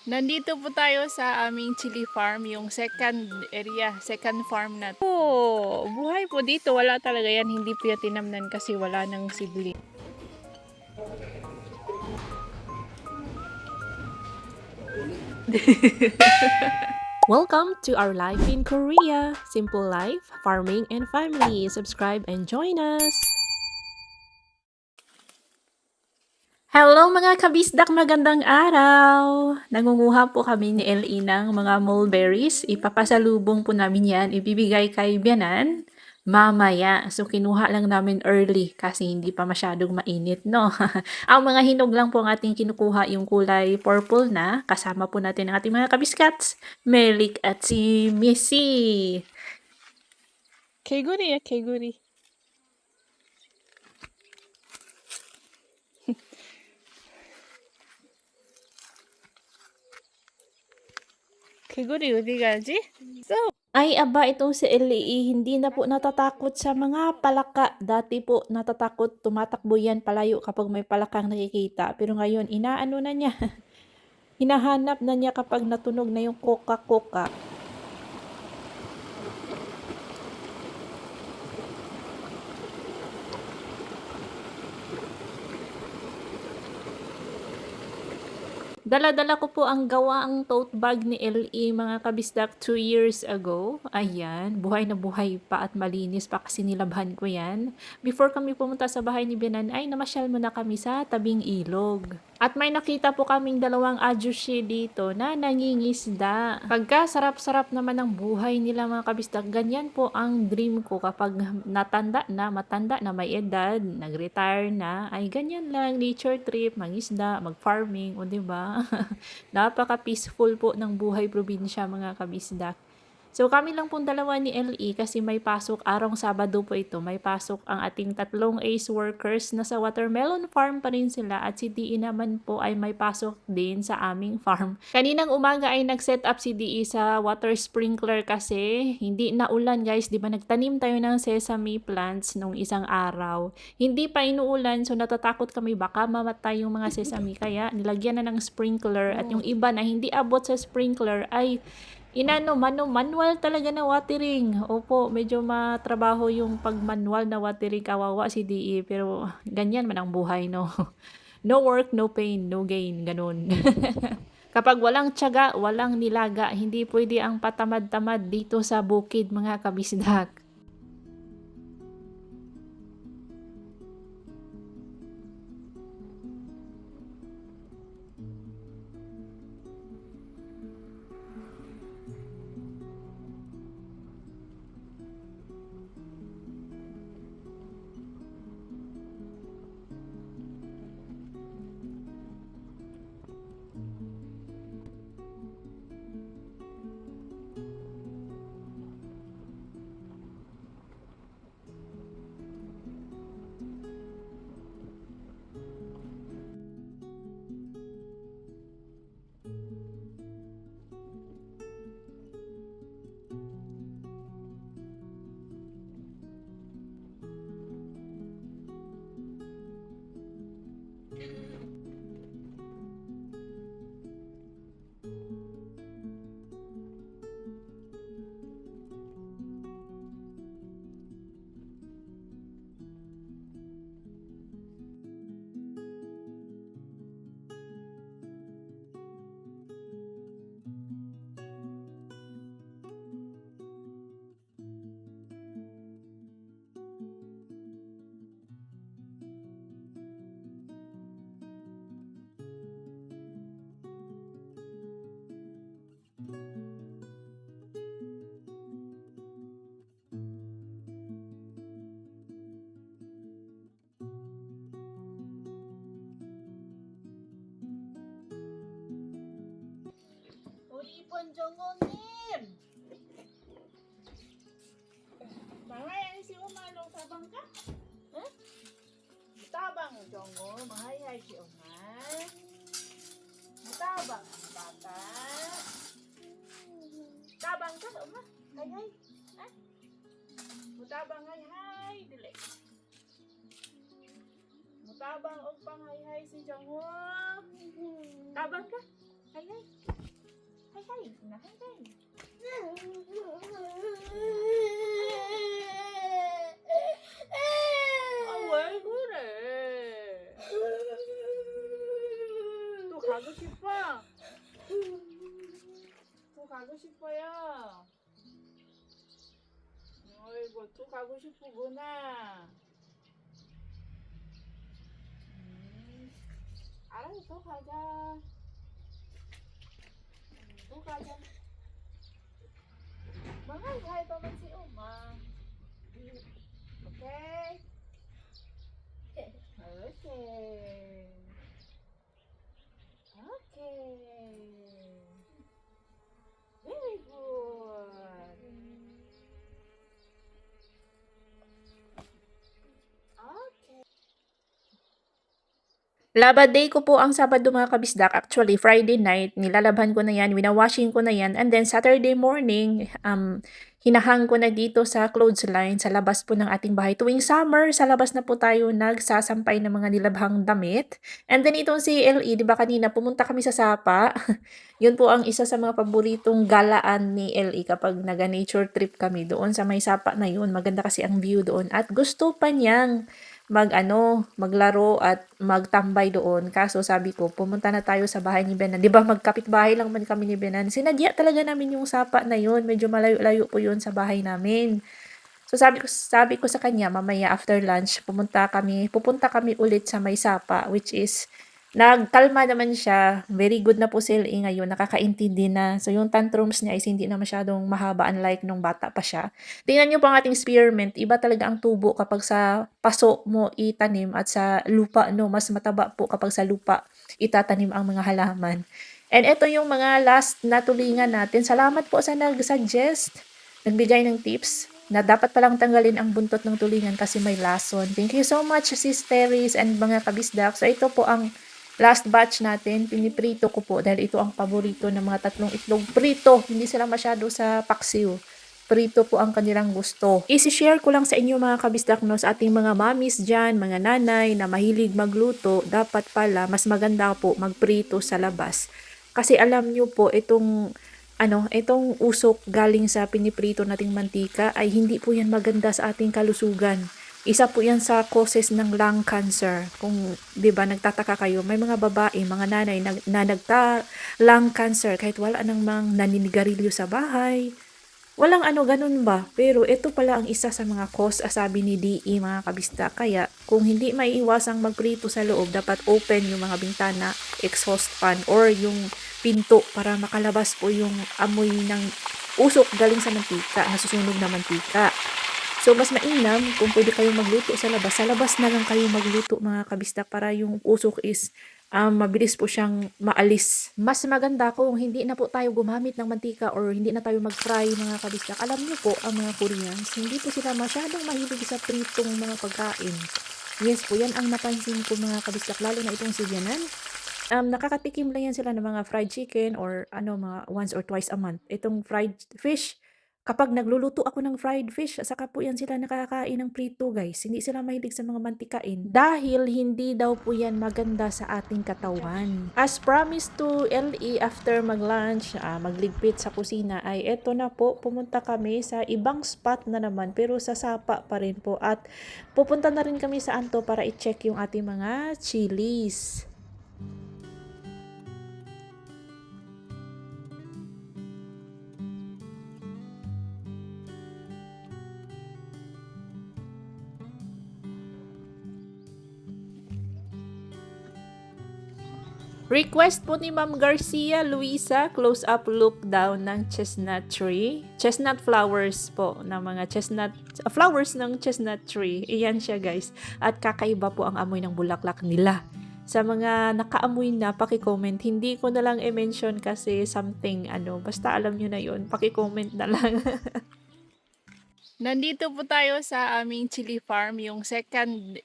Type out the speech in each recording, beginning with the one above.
Nandito po tayo sa aming chili farm, yung second area, second farm na. Oh, buhay po dito. Wala talaga yan. Hindi po yan tinamnan kasi wala nang sibling. Welcome to our life in Korea. Simple life, farming, and family. Subscribe and join us. Hello mga kabisdak, magandang araw! Nangunguha po kami ni LE ng mga mulberries. Ipapasalubong po namin yan. Ibibigay kay Bianan mamaya. So kinuha lang namin early kasi hindi pa masyadong mainit, no? Ang mga hinog lang po ang ating kinukuha, yung kulay purple na. Kasama po natin ang ating mga kabiskats, Melik at si Missy. Keguri ya, keguri. Keguri, udi gaji? So, Ay, aba, itong si LE, hindi na po natatakot sa mga palaka. Dati po, natatakot, tumatakbo yan palayo kapag may palakang nakikita. Pero ngayon, inaano na niya. Hinahanap na niya kapag natunog na yung koka-koka. Dala-dala ko po ang gawaang tote bag ni LE mga kabisdak 2 years ago. Ayan, buhay na buhay pa at malinis pa kasi nilabhan ko yan. Before kami pumunta sa bahay ni Benan ay namasyal muna kami sa tabing ilog. At may nakita po kaming dalawang ajushi dito na nangingisda. Pagka sarap-sarap naman ang buhay nila mga kabisdak, ganyan po ang dream ko kapag matanda na may edad, nag-retire na, ay ganyan lang, nature trip, mangisda, mag-farming, o diba? Napaka-peaceful po ng buhay probinsya mga kabisdak. So kami lang pong dalawa ni LE kasi may pasok arong Sabado po ito. May pasok ang ating tatlong ACE workers na sa watermelon farm pa rin sila at si DE naman po ay may pasok din sa aming farm. Kaninang umaga ay nag-set up si DE sa water sprinkler kasi hindi na ulan guys. Di ba nagtanim tayo ng sesame plants nung isang araw. Hindi pa inuulan so natatakot kami baka mamatay yung mga sesame kaya nilagyan na ng sprinkler at yung iba na hindi abot sa sprinkler ay manual talaga na watering. Opo, medyo matrabaho yung pag-manual na watering. Kawawa si DE, pero ganyan man ang buhay, no? No work, no pain, no gain. Ganun. Kapag walang tiyaga, walang nilaga, hindi pwede ang patamad-tamad dito sa bukid, mga kabisdak. Ipon jongonin. Mahayay si Umalong tabang ka? Eh? Tabang jongo, mahayay si Umal. Matabang ang bata. Tabang ka, Umal. Hayay. Eh? Mutabang hayay, dili. Mutabang og pangayhay si jongo. Tabang ka? Hayay. Hay, unahan tayo. Away ko rin. 또 가고 싶어? 또 가고 싶어요. 어이구, 또 가고 싶구나. 알았어, 또 가자. 또 가자. Mahal pa man si Uma. Okay? Okay. Okay. Very good. Okay. Laba day ko po ang Sabado mga kabisdak. Actually, Friday night, nilalabhan ko na yan, winawashing ko na yan. And then Saturday morning, hinahang ko na dito sa clothesline sa labas po ng ating bahay. Tuwing summer, sa labas na po tayo nagsasampay ng mga nilabhang damit. And then itong si LE, di ba kanina pumunta kami sa Sapa. Yun po ang isa sa mga paboritong galaan ni LE kapag naga-nature trip kami doon sa may Sapa na yun. Maganda kasi ang view doon. At gusto pa niyang maglaro at magtambay doon. Kaso sabi ko, pumunta na tayo sa bahay ni Benan. 'Di ba magkapit-bahay lang man kami ni Benan. Sinadya talaga namin yung Sapa na yun. Medyo malayo-layo po yun sa bahay namin. So sabi ko sa kanya, mamaya after lunch, pupunta kami ulit sa may Sapa, which is nagkalma naman siya. Very good na po si LA ngayon, nakakaintindi na. So yung tantrums niya is hindi na masyadong mahaba unlike nung bata pa siya. Tingnan niyo po ang ating spearmint, iba talaga ang tubo kapag sa paso mo itanim at sa lupa, no, mas mataba po kapag sa lupa itatanim ang mga halaman. And ito yung mga last na tulingan natin. Salamat po sa nag-suggest, nagbigay ng tips na dapat palang tanggalin ang buntot ng tulingan kasi may lason. Thank you so much, Sis Teres and mga kabisdak. So ito po ang last batch natin, piniprito ko po dahil ito ang paborito ng mga tatlong itlog. Prito, hindi sila masyado sa paksiw. Prito po ang kanilang gusto. I-share ko lang sa inyo mga kabisdak no, sa ating mga mamis dyan, mga nanay na mahilig magluto, dapat pala mas maganda po magprito sa labas. Kasi alam nyo po, itong usok galing sa piniprito nating mantika ay hindi po yan maganda sa ating kalusugan. Isa po yan sa causes ng lung cancer. Kung, di ba, nagtataka kayo, may mga babae, mga nanay na lung cancer kahit wala nang naninigarilyo sa bahay. Walang ganun ba? Pero ito pala ang isa sa mga cause, sabi ni DE mga kabista. Kaya kung hindi maiiwasang magprito sa loob, dapat open yung mga bintana, exhaust fan, or yung pinto para makalabas po yung amoy ng usok galing sa mantika, nasusunog na mantika. So, mas mainam kung pwede kayong magluto sa labas na lang kayo magluto mga kabistak para yung usok is mabilis po siyang maalis. Mas maganda kung hindi na po tayo gumamit ng mantika or hindi na tayo mag-fry mga kabistak. Alam niyo po, ang mga Koreans, hindi po sila masyadong mahilig sa pritong mga pagkain. Yes po, yan ang napansin ko mga kabistak, lalo na itong si Bianan. Nakakatikim lang yan sila ng mga fried chicken or mga once or twice a month. Itong fried fish, kapag nagluluto ako ng fried fish, saka po yan sila nakakain ng prito guys. Hindi sila mahilig sa mga mantikain. Dahil hindi daw po yan maganda sa ating katawan. As promised to LE after mag-lunch, magligpit sa kusina, ay eto na po, pumunta kami sa ibang spot na naman. Pero sa Sapa pa rin po. At pupunta na rin kami sa Anto para i-check yung ating mga chilies. Request po ni Ma'am Garcia Luisa, close-up look daw ng chestnut tree. Chestnut flowers po, ng mga flowers ng chestnut tree. Iyan siya guys. At kakaiba po ang amoy ng bulaklak nila. Sa mga nakaamoy na, paki-comment. Hindi ko na lang i-mention kasi something, basta alam nyo na yun. Paki-comment na lang. Nandito po tayo sa aming chili farm, yung second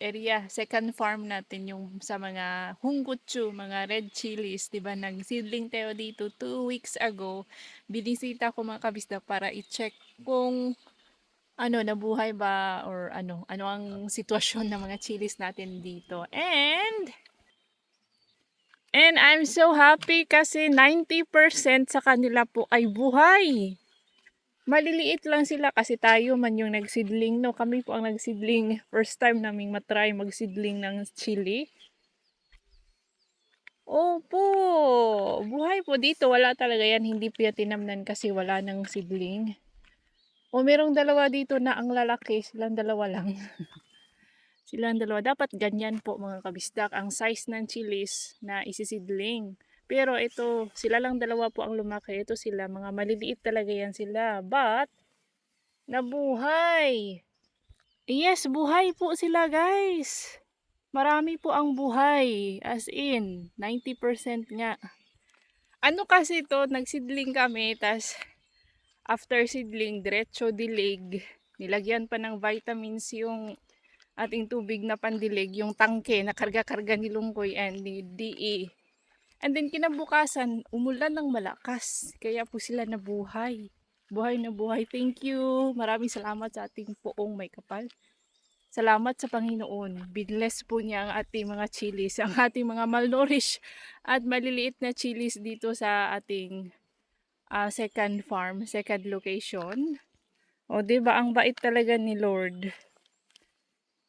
farm natin, yung sa mga hunggutsu, mga red chilies, 'di ba? Nag-seedling tayo dito 2 weeks ago. Binisita ko mga kabisdak para i-check kung nabuhay ba or ano ang sitwasyon ng mga chilies natin dito. And And I'm so happy kasi 90% sa kanila po ay buhay. Maliliit lang sila kasi tayo man yung nagsidling, no? Kami po ang nagsidling. First time naming matry magsidling ng chili. Opo, buhay po dito. Wala talaga yan. Hindi po yan tinamnan kasi wala nang sidling. O merong dalawa dito na ang lalaki. Silang dalawa lang. Silang dalawa. Dapat ganyan po mga kabisdak ang size ng chilis na isisidling. Pero ito, sila lang dalawa po ang lumaki. Ito sila, mga maliliit talaga yan sila. But, nabuhay! Yes, buhay po sila guys. Marami po ang buhay. As in, 90% nga. Ano kasi to, nagsidling kami, tas after sidling, diretso dilig. Nilagyan pa ng vitamins yung ating tubig na pandilig, yung tangke na karga-karga ni Lungkoy and ni DE. And then kinabukasan, umulan ng malakas. Kaya po sila nabuhay. Buhay na buhay. Thank you. Maraming salamat sa ating poong may kapal. Salamat sa Panginoon. Binless po niya ang ating mga chilis, ang ating mga malnourished at maliliit na chilis dito sa ating second farm, second location. O, diba ang bait talaga ni Lord.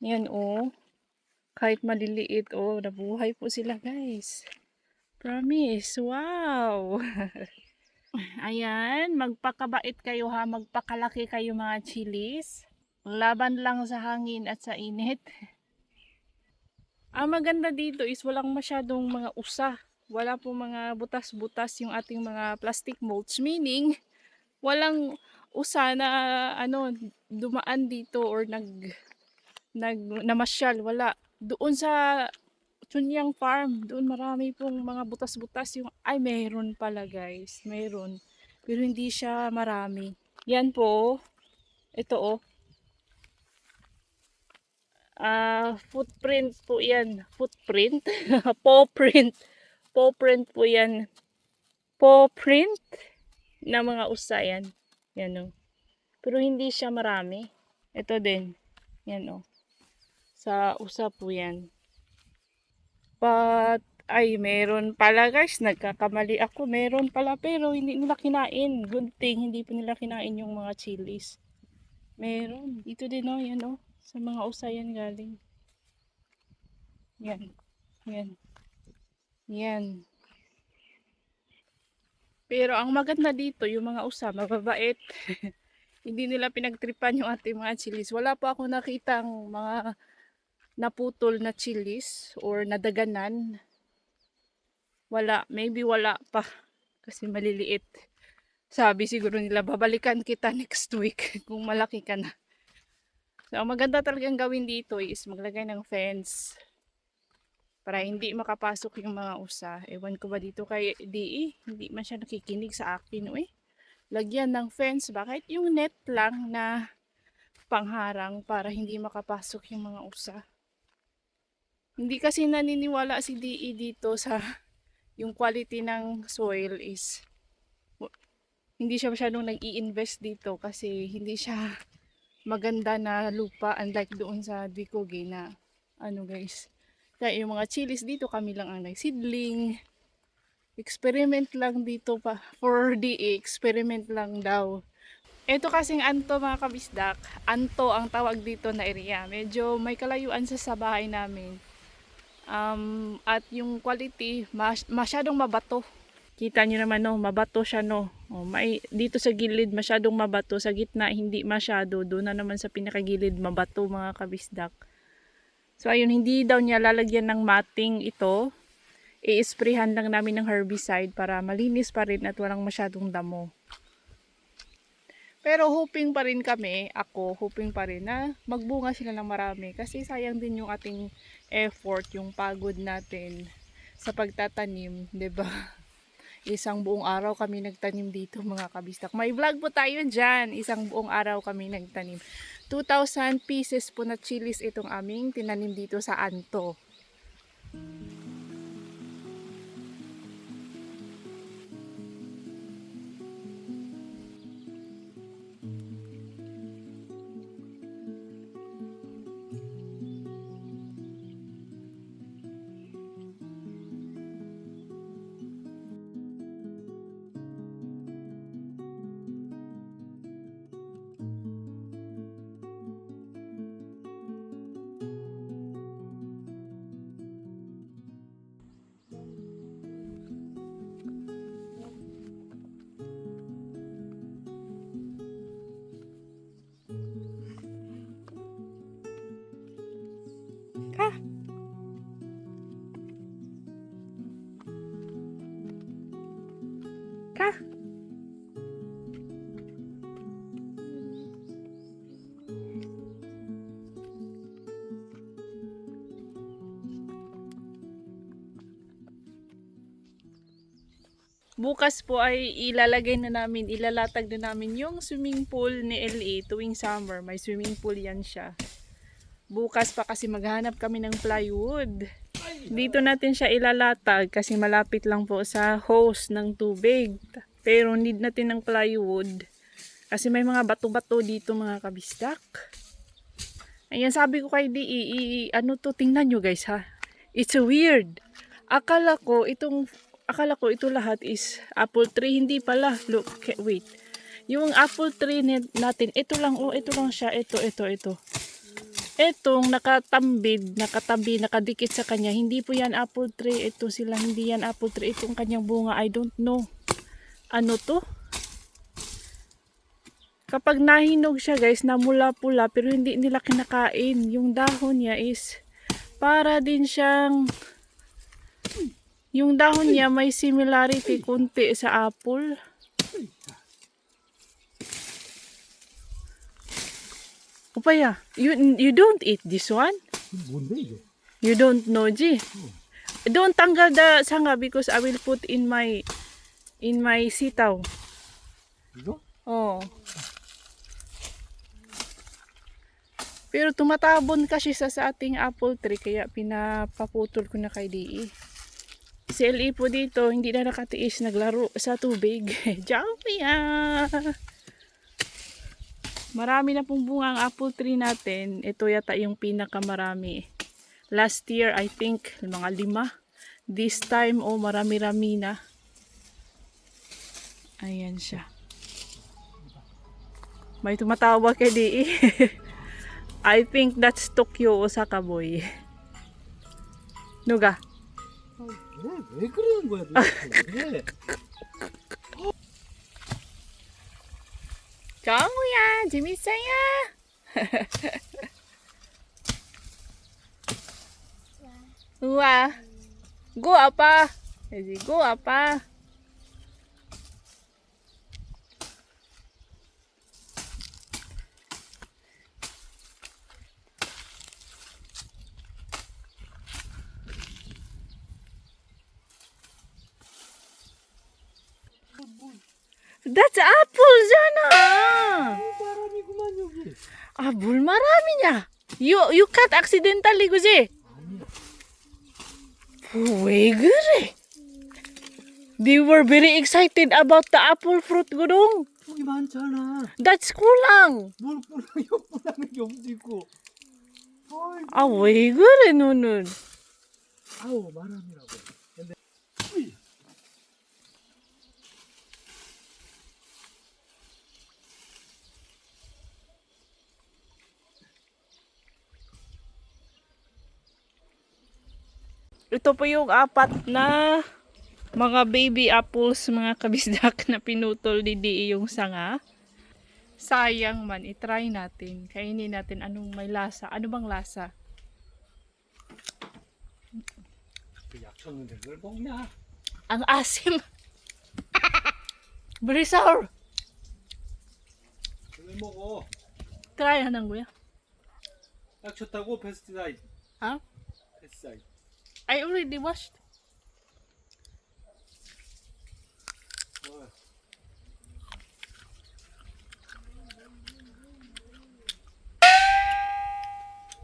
Yan o. Kahit maliliit, nabuhay po sila guys. Promise. Wow. Ayan, magpakabait kayo ha, magpakalaki kayo mga chilis. Laban lang sa hangin at sa init. Ang maganda dito is walang masyadong mga usa. Wala po mga butas-butas yung ating mga plastic mulch. Meaning, walang usa na dumaan dito or namasyal. Wala. Doon sa Chunyang Farm, doon marami pong mga butas-butas yung, meron pala guys. Meron. Pero hindi siya marami. Yan po. Ito footprint po yan. Footprint? Paw print. Paw print po yan. Paw print na mga usa yan. Yan o. Pero hindi siya marami. Ito din. Yan o. Sa usa po yan. But, meron pala guys. Nagkakamali ako. Meron pala pero hindi nila kinain. Good thing, hindi po nila kinain yung mga chilies. Meron. Dito din o. Yan o. Sa mga usa yan galing. Yan. Yan. Yan. Pero ang maganda dito, yung mga usa, mababait. Hindi nila pinagtripan yung ating mga chilis. Wala pa ako nakitang mga naputol na chilis or nadaganan. Wala. Maybe wala pa. Kasi maliliit. Sabi siguro nila, babalikan kita next week kung malaki ka na. So, ang maganda talagang gawin dito is maglagay ng fence para hindi makapasok yung mga usa. Ewan ko ba dito kay DE, hindi man siya nakikinig sa akin. Lagyan ng fence, bakit yung net lang na pangharang para hindi makapasok yung mga usa. Hindi kasi naniniwala si DE dito sa yung quality ng soil is hindi siya masyadong nag-i-invest dito kasi hindi siya maganda na lupa unlike doon sa Dicoge na guys. Kaya yung mga chilis dito kami lang ang nagsidling. Experiment lang dito pa. For the experiment lang daw. Ito kasing Anto mga kabisdak. Anto ang tawag dito na area. Medyo may kalayuan sa bahay namin. At yung quality masyadong mabato. Kita nyo naman mabato siya dito sa gilid masyadong mabato. Sa gitna hindi masyado. Doon na naman sa pinakagilid mabato mga kabisdak. So ayun, hindi daw niya lalagyan ng matting ito. I-sprayhan lang namin ng herbicide para malinis pa rin at walang masyadong damo. Pero hoping pa rin kami, hoping pa rin na magbunga sila ng marami. Kasi sayang din yung ating effort, yung pagod natin sa pagtatanim, 'di ba? Isang buong araw kami nagtanim dito mga kabistak. May vlog po tayo dyan. Isang buong araw kami nagtanim. 2,000 pieces po na chilis itong aming tinanim dito sa Anto. ka. Bukas po ay ilalatag na namin yung swimming pool ni LA tuwing summer. May swimming pool yan siya. Bukas pa kasi maghanap kami ng plywood. Dito natin siya ilalatag kasi malapit lang po sa hose ng tubig. Pero need natin ng plywood kasi may mga bato-bato dito mga kabisdak. Ayan, sabi ko kay DE, ano to, tingnan nyo guys ha. It's weird. Akala ko ito lahat is apple tree. Hindi pala. Look, wait. Yung apple tree natin, ito lang siya. Ito. Etong nakatabi, nakadikit sa kanya. Hindi po yan apple tree. Ito sila, hindi yan apple tree. Itong kanyang bunga, I don't know. Ano to? Kapag nahinog siya guys, namula-pula, pero hindi nila kinakain. Yung dahon niya is, para din siyang, yung dahon niya may similarity kunti sa apple. Upaya, you don't eat this one? You don't know, G? Don't tanggal the sanga because I will put in my sitaw. Oh. Pero tumatabon kasi sa ating apple tree kaya pinapaputol ko na kay DE. Si LE po dito, hindi na nakatiis, naglaro sa tubig. Jamia! Marami na pong bunga ang apple tree natin. Ito yata yung pinakamarami. Last year, I think, mga 5. This time, marami-rami na. Ayan siya. May tumatawa kay DE. I think that's Tokyo Osaka boy. Nuga? 왜 그러는 거야 도대체? 정우야, 재밌어요? 우와. Go, 아빠. 여기 go, 아빠. That's apple잖아. 바람이구만 여기. 아, 뭘 말하미냐? You cut accidentally, 그지? 왜 그래? They were very excited about the apple fruit, gudong. 여기 많잖아. That's kulang. 뭘 뿌라는 게 없고. 아, 왜 그래, 너는? 아우 바람이라고. 근데 Ito po yung 4 na mga baby apples, mga kabisdak na pinutol ni DE yung sanga. Sayang man, itry natin. Kainin natin anong may lasa. Ano bang lasa? 약 쳤는데 그걸 먹냐? Ang asim. Very sour. 왜 먹어? Try 하는 거야? 약 쳤다고 페스티사이드. Ha? 페스티사이드. I already washed.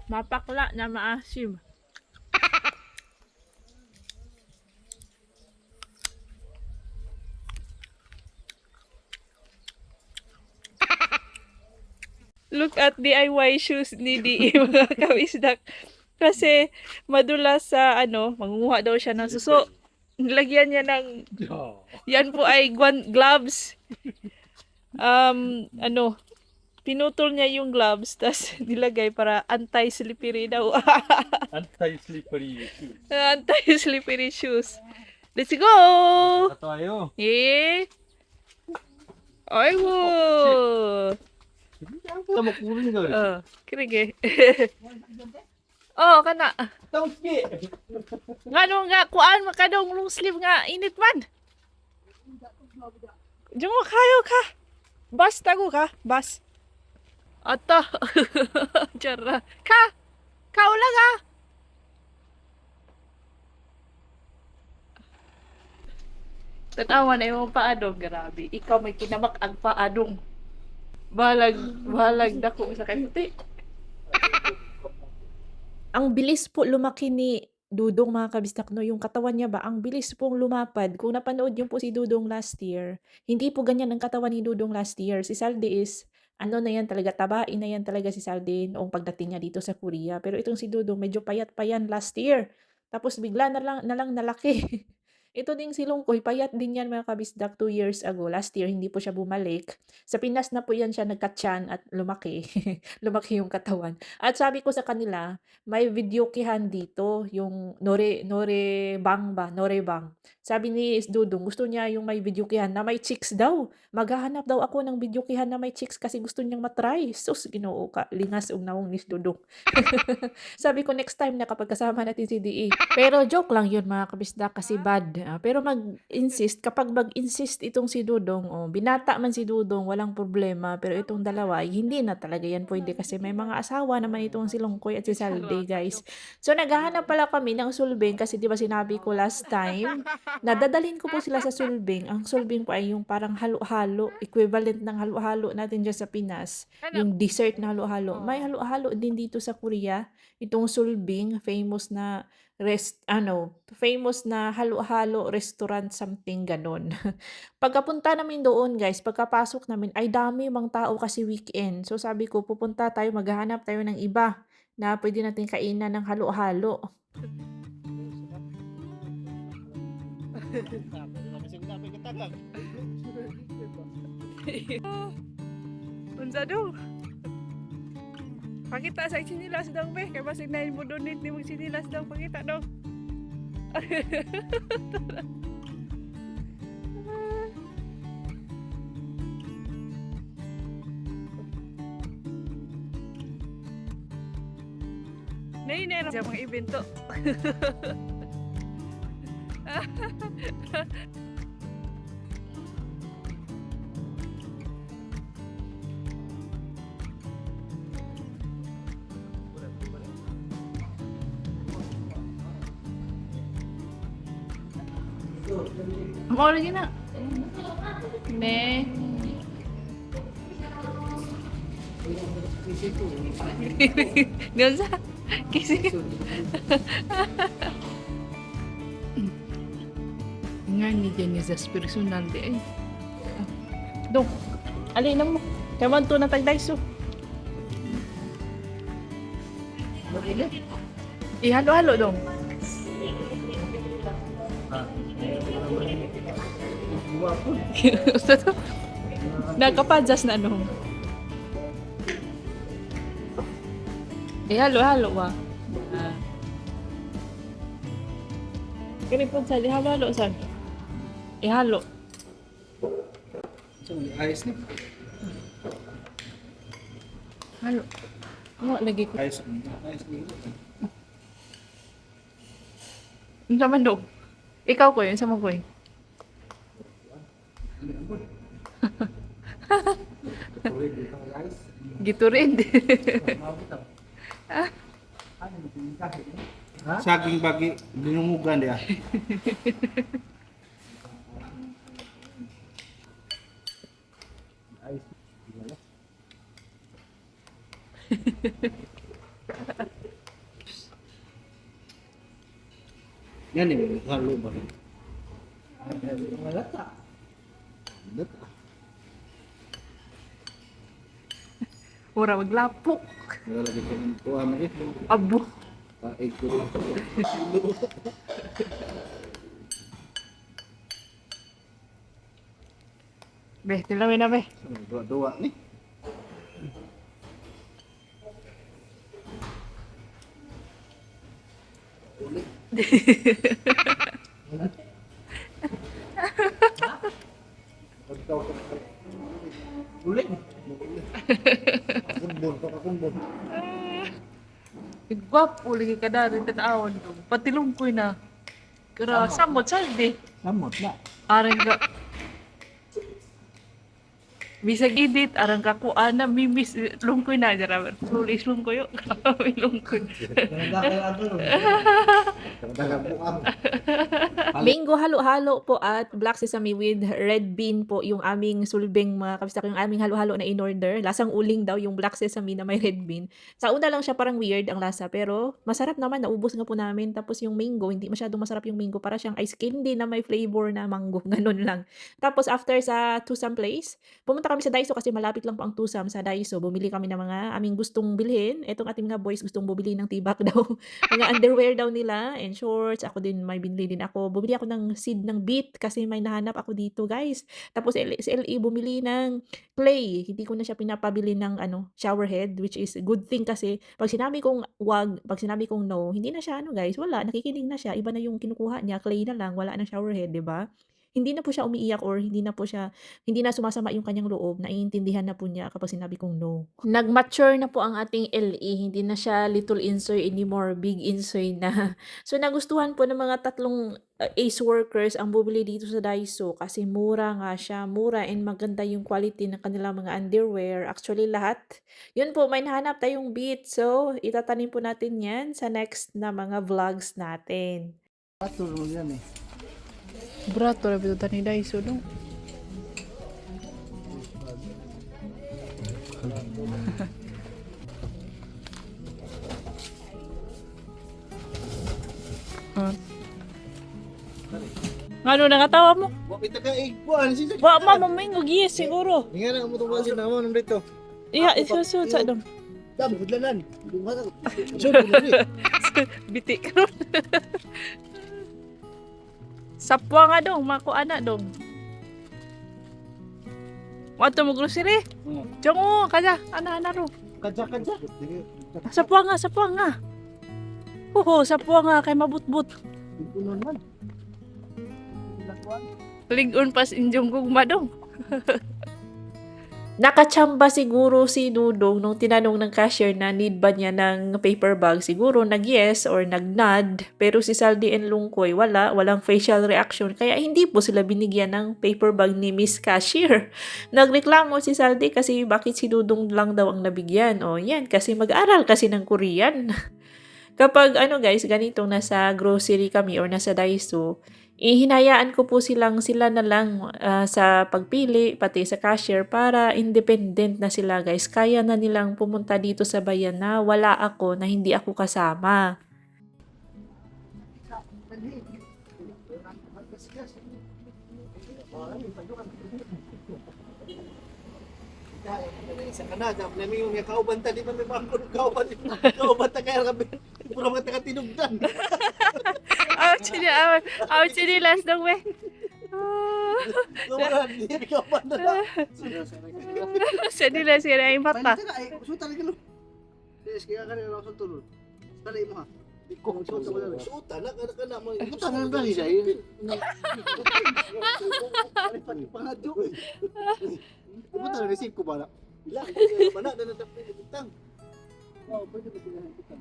Mapakla na maasim. Look at DIY shoes ni DE mga kabisdak. Kasi madulas sa mangunguha daw siya ng suso. Nilagyan niya ng, 야. yan po ay gloves. Pinutol niya yung gloves, tas nilagay para anti-slippery daw. 안타이 슬리퍼리 슈. Anti-slippery shoes. Let's go! 갔다 와요. Eh? Aywo! 나 먹고 오는 거 그래. Kirige. Oh, kana. 똥ski. Ngano nga, kuan makadong long sleeve nga init man. Diyan mo kayo ka. Bus tago ka. Bus. Ato. Tiyara. Ka. Kaula ka. Tanawa na yung paadong. Grabe. Ikaw may kinamak ang paadong. Balag dako sa kanti. Ang bilis po lumaki ni Dudong mga kabistak, no? Yung katawan niya ba, ang bilis pong lumapad. Kung napanood niyo po si Dudong last year, hindi po ganyan ang katawan ni Dudong last year. Si Saldi is, ano na yan talaga, tabain na yan talaga si Saldi noong pagdating niya dito sa Korea. Pero itong si Dudong, medyo payat pa yan last year. Tapos bigla na lang nalaki. Ito ding si Lungkoy, payat din yan mga kabisdak 2 years ago. Last year, hindi po siya bumalik. Sa Pinas na po yan siya nagkatyan at lumaki. Lumaki yung katawan. At sabi ko sa kanila, may videokihan dito, yung Norebang. Sabi ni Dudong, gusto niya yung may videokihan na may chicks daw. Maghahanap daw ako ng videokihan na may chicks kasi gusto niyang matry. Sus, Ginoo ka, lingas naong ni Dudong. Sabi ko next time na kapag kasama natin si DE. Pero joke lang yun mga kabisda kasi bad. Pero kapag mag-insist itong si Dudong, binata man si Dudong, walang problema. Pero itong dalawa, hindi na talaga yan pwede kasi may mga asawa naman itong si Longkoy at si Salde, guys. So naghahanap pala kami ng sulbing kasi di ba sinabi ko last time, nadadalhin ko po sila sa sulbing. Ang sulbing po ay yung parang halo-halo, equivalent ng halo-halo natin dyan sa Pinas. Yung dessert na halo-halo. May halo-halo din dito sa Korea. Itong sulbing, famous na halo-halo restaurant, something ganon. Pagkapunta namin doon, guys, pagkapasok namin, ay dami mang tao kasi weekend. So sabi ko, pupunta tayo, maghahanap tayo ng iba na pwede natin kainan ng halo-halo. Unsa do? Pakita sa sinilas daw be. Kaya basig na mo donate ni mong sinilas daw. Pakita daw. Nainera sa mga evento. Mau lagi nak? Ne. Dia usah. Kisi. Nga ni Janice personal de eh. Dong. Ali na mo. Kaman to na tagdayso. Ihalo-halo dong. Nakapadjas na ano. Halo-halo wa. Kini po sa halo-halo san. Ihalo. So, ayos na. Halo. Mo lagi ko. Ayos na. Unsa man dong? Ikaw ko yun, sama ko yun. Gitu rin. Saging bagi binungugan dia. Yan eh, halo ba? Malata. Ora maglapok. Wala lagi ko ng kuha mo ito. Abo. Paig ko. Be, tilawin na be. Dua-dua ni. Ulit. Kumbon. Igwapo lagi ka na rin tanawon dong. Patilong ko na. Kira samot saldi. Samot na. Aring ga. Bisag edit, arang kakuan na mimis lungkoy na jara. Tulis lungkoy yo. Lungkoy. Mango halo-halo po at black sesame with red bean po yung aming sulbeng mga kabistak, yung aming halo-halo na in-order. Lasang uling daw yung black sesame na may red bean. Sa una lang siya parang weird ang lasa pero masarap naman, naubos nga po namin. Tapos yung mango, hindi masyadong masarap yung mango. Para siyang ice candy na may flavor na mango. Ganun lang. Tapos after sa Tusam Place, pumunta kami sa Daiso kasi malapit lang po ang Tusam sa Daiso. Bumili kami ng mga aming gustong bilhin. Etong ating mga boys gustong bumili ng tibak daw. Mga underwear daw nila and shorts. Ako din may binili din ako. Bumili ako ng seed ng beet kasi may nahanap ako dito, guys. Tapos sa LA bumili ng clay. Hindi ko na siya pinapabili ng shower head, which is good thing kasi pag sinabi kong wag, pag sinabi kong no, hindi na siya guys, wala, nakikinig na siya. Iba na yung kinukuha niya, clay na lang, wala nang shower head, 'di ba? Hindi na po siya umiiyak or hindi na sumasama yung kanyang loob. Naiintindihan na po niya kapag sinabi kong no. Nag-mature na po ang ating LE. Hindi na siya little insoy anymore, big insoy na. So nagustuhan po ng mga tatlong Ace workers ang bumili dito sa Daiso kasi mura nga siya. Mura and maganda yung quality ng kanilang mga underwear. Actually lahat. Yun po, may nahanap tayong beat. So itatanim po natin yan sa next na mga vlogs natin. Ato naman yan eh. Brato na bito tani Daiso no. Ngano nakatawa mo? Wapit ka igbuan siya. Wa ma mamingog yes siguro. Inga na mo tungkol sa naman dito. Iya, isusud sa dong. Dam budlanan. Sud ni. Biti ka ron. Sapwa nga dong, mako ana dong. Wato mo grocery? Jongo, kaja, ana ro. Kadya. Sapwa nga. Oho, sapwa nga kay mabutbut. Punon man. Ligon pas injong gugma dong. Nakachamba siguro si Dudong nung tinanong ng cashier na need ba niya ng paper bag. Siguro nag-yes or nag-nod. Pero si Saldi and Lungkoy, walang facial reaction. Kaya hindi po sila binigyan ng paper bag ni Miss Cashier. Nagreklamo si Saldi kasi bakit si Dudong lang daw ang nabigyan. O yan, kasi mag-aral kasi ng Korean. Kapag guys, ganito nasa grocery kami or nasa Daiso, hinayaan ko po sila na lang sa pagpili, pati sa cashier para independent na sila guys. Kaya na nilang pumunta dito sa bayan na wala ako, na hindi ako kasama. Sa Canada, namin yung kauban ta di man may bangko kauban. Kauban ta kaya kami. Pura mga taga tinugdan. Ouch, last dong we. Kauban di kauban na. Sa nila sila yung mata. Ay, suta lagi lo. Des kaya kan ra sa tulod. Dali mo ha. Iko suta mo dali. Suta na kana mo. Suta na ba siya? Pangadyo. Ibu tahu receipt ko ba? Ilang mana dan dapat utang. Oh, pwede ba sila utang?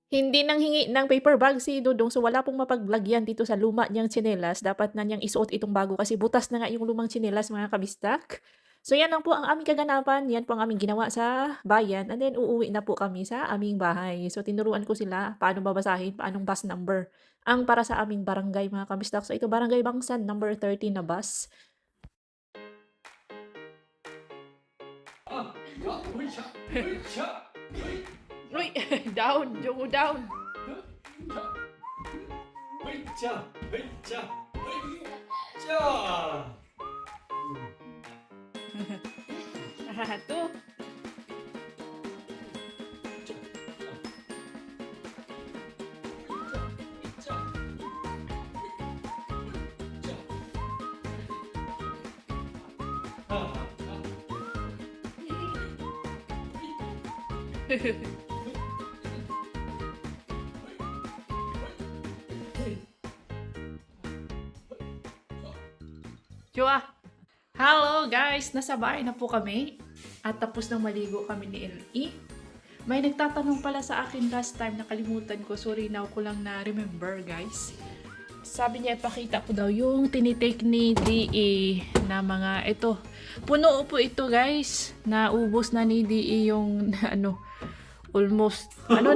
Hindi nang hingi ng paper bag si Dudong, so wala pong mapaglagyan dito sa luma niyang tsinelas. Dapat na niyang isuot itong bago kasi butas na nga yung lumang tsinelas mga kabistak. So yan lang po ang aming kaganapan, yan po ang aming ginawa sa bayan, and then uuwi na po kami sa aming bahay. So tinuruan ko sila paano babasahin, paanong bus number ang para sa aming barangay mga kabistak. So ito barangay Bangsan, number 30 na bus. Uy, down, Jongo down. Tuh. Chua. Hello guys! Nasa bahay na po kami at tapos nang maligo kami ni LE. May nagtatanong pala sa akin last time, nakalimutan ko. Sorry, now ko lang na remember guys. Sabi niya ipakita ko daw yung tinitake ni DE na mga ito. Puno po ito guys. Naubos na ni DE yung ano almost ano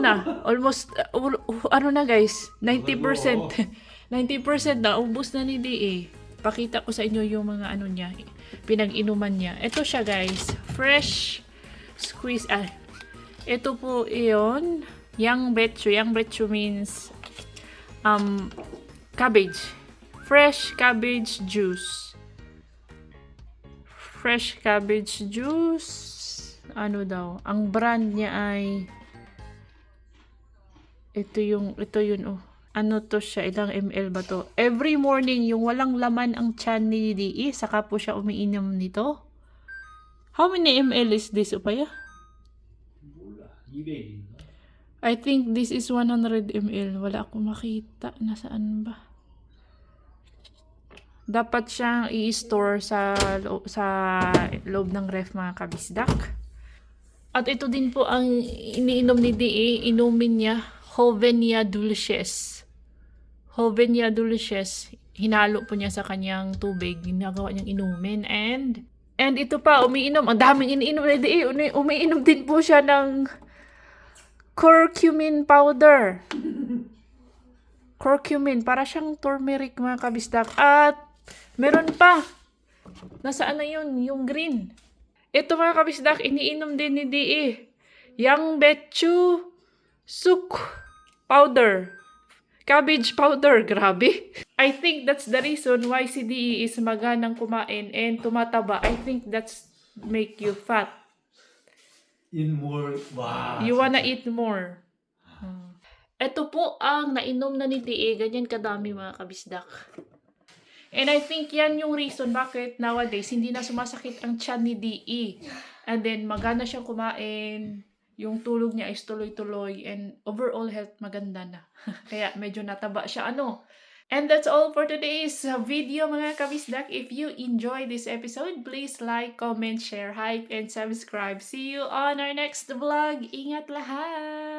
na guys 90%. 90% na ubos na ni DE. Pakita ko sa inyo yung mga ano niya, pinag-inuman niya. Ito siya guys, fresh squeeze. Ito po iyon, yang betchu. Yang betchu means cabbage. Fresh cabbage juice. Fresh cabbage juice. Ano daw? Ang brand niya ay ito yun oh. Ano to siya? Ilang ml ba to? Every morning, yung walang laman ang tiyan ni DE, saka po siya umiinom nito. How many ml is this, Upaya? I think this is 100 ml. Wala akong makita. Nasaan ba? Dapat siyang i-store sa loob ng ref, mga kabisdak. At ito din po ang iniinom ni DE. Inumin niya Hovenia Dulces. Hovenia Dulces. Hinalo po niya sa kanyang tubig. Ginagawa niyang inumin. And ito pa, umiinom. Ang daming iniinom ni DE. Umiinom din po siya ng curcumin powder. Curcumin. Para siyang turmeric, mga kabisdak. At meron pa. Nasaan na yun? Yung green. Ito, mga kabisdak, iniinom din ni DE. Yang betchu suk powder. Cabbage powder. Grabe. I think that's the reason why si DE is maganang kumain and tumataba. I think that's make you fat. In more, wow. You wanna eat more. Ito po ang nainom na ni DE. Ganyan kadami, mga kabisdak. And I think yan yung reason bakit nowadays hindi na sumasakit ang tiyan ni DE. And then magana siyang kumain, yung tulog niya is tuloy-tuloy, and overall health maganda na. Kaya medyo nataba siya And that's all for today's video, mga kabisdak. If you enjoy this episode, please like, comment, share, hype, and subscribe. See you on our next vlog. Ingat lahat!